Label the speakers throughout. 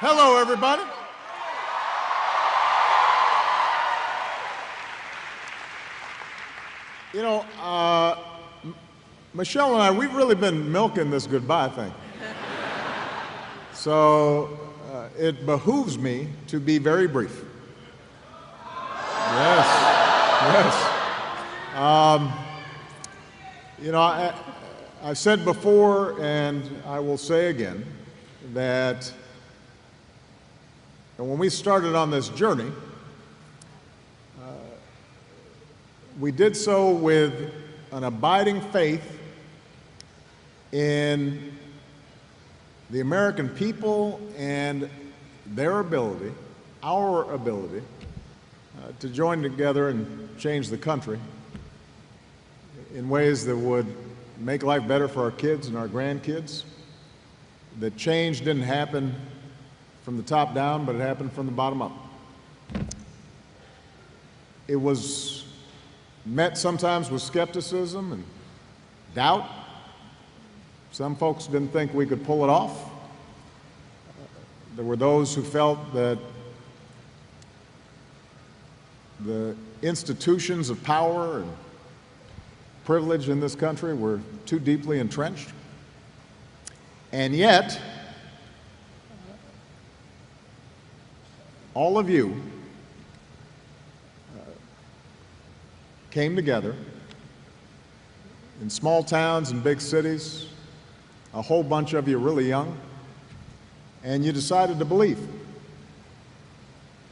Speaker 1: Hello, everybody. You know, Michelle and I, we've really been milking this goodbye thing. So it behooves me to be very brief. Yes, yes. You know, I said before, and I will say again, that when we started on this journey, we did so with an abiding faith in the American people and their ability, our ability, to join together and change the country in ways that would make life better for our kids and our grandkids. That change didn't happen from the top down, but it happened from the bottom up. It was met sometimes with skepticism and doubt. Some folks didn't think we could pull it off. There were those who felt that the institutions of power and privilege in this country were too deeply entrenched. And yet, all of you came together in small towns and big cities, a whole bunch of you really young, and you decided to believe.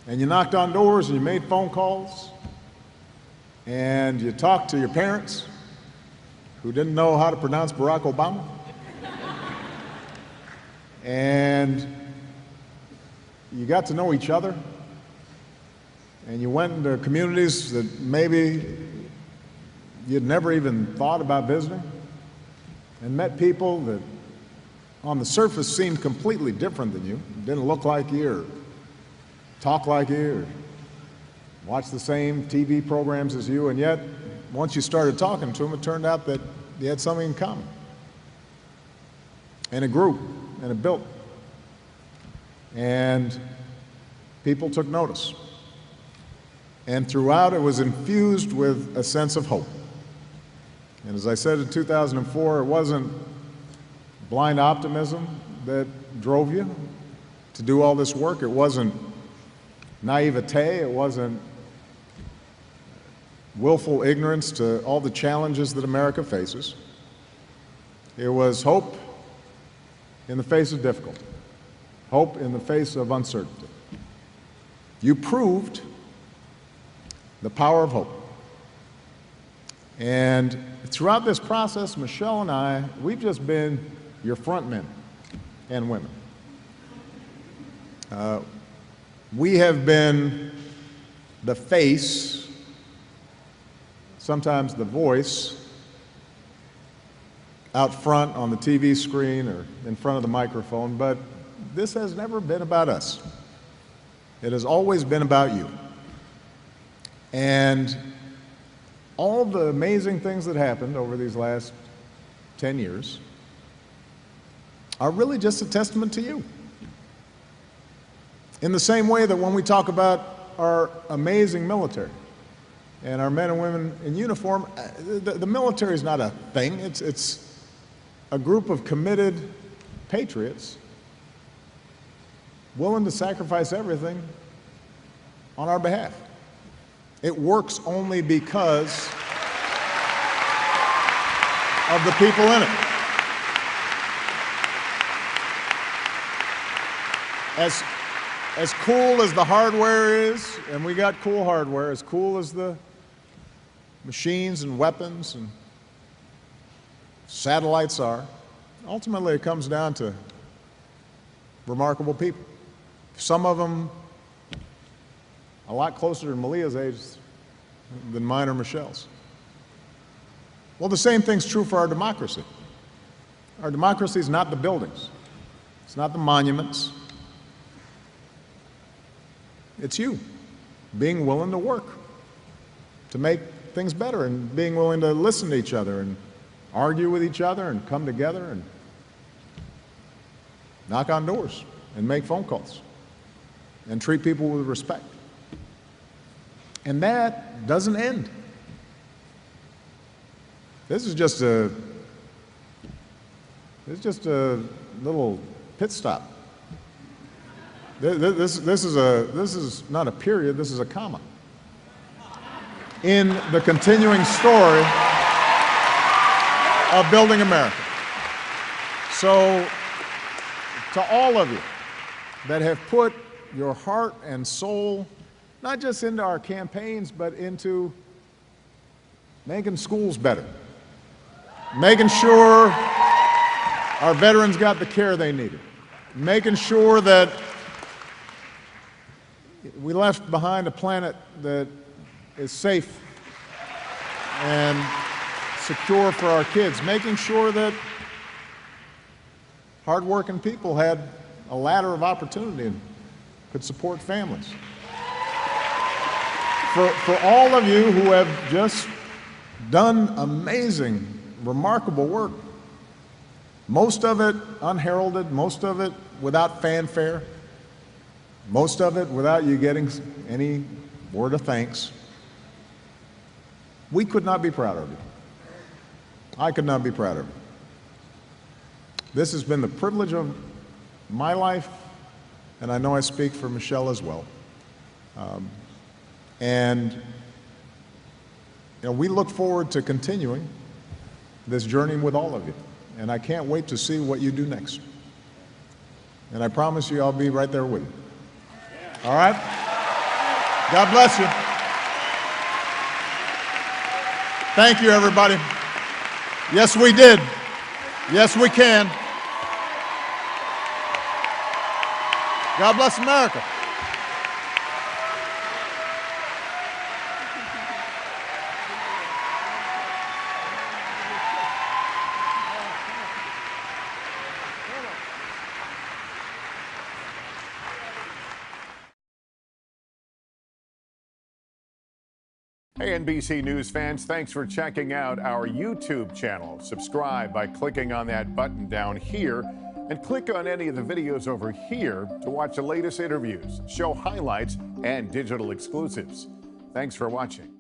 Speaker 1: And you knocked on doors and you made phone calls and you talked to your parents who didn't know how to pronounce Barack Obama. And you got to know each other, and you went into communities that maybe you'd never even thought about visiting, and met people that on the surface seemed completely different than you, didn't look like you or talk like you or watch the same TV programs as you, and yet once you started talking to them, it turned out that you had something in common. And it grew, and it built. And people took notice. And throughout, it was infused with a sense of hope. And as I said in 2004, it wasn't blind optimism that drove you to do all this work. It wasn't naivete. It wasn't willful ignorance to all the challenges that America faces. It was hope in the face of difficulty, hope in the face of uncertainty. You proved the power of hope. And throughout this process, Michelle and I, we've just been your front men and women. We have been the face, sometimes the voice, out front on the TV screen or in front of the microphone, but this has never been about us. It has always been about you. And all the amazing things that happened over these last 10 years are really just a testament to you. In the same way that when we talk about our amazing military and our men and women in uniform, the military is not a thing. It's a group of committed patriots willing to sacrifice everything on our behalf. It works only because of the people in it. As cool as the hardware is, and we got cool hardware, as cool as the machines and weapons and satellites are, ultimately it comes down to remarkable people. Some of them a lot closer to Malia's age than mine or Michelle's. Well, the same thing's true for our democracy. Our democracy is not the buildings. It's not the monuments. It's you being willing to work to make things better and being willing to listen to each other and argue with each other and come together and knock on doors. and make phone calls and treat people with respect. And that doesn't end. This is just a little pit stop. This is not a period, this is a comma in the continuing story of building America. So, to all of you that have put your heart and soul not just into our campaigns, but into making schools better, making sure our veterans got the care they needed, making sure that we left behind a planet that is safe and secure for our kids, making sure that hardworking people had a ladder of opportunity and could support families. For all of you who have just done amazing, remarkable work, most of it unheralded, most of it without fanfare, most of it without you getting any word of thanks, we could not be prouder of you. I could not be prouder of you. This has been the privilege of my life, and I know I speak for Michelle as well. And we look forward to continuing this journey with all of you. And I can't wait to see what you do next. And I promise you I'll be right there with you. All right? God bless you. Thank you, everybody. Yes, we did. Yes, we can. God bless America.
Speaker 2: Hey, NBC News fans, thanks for checking out our YouTube channel. Subscribe by clicking on that button down here and click on any of the videos over here to watch the latest interviews, show highlights, and digital exclusives. Thanks for watching.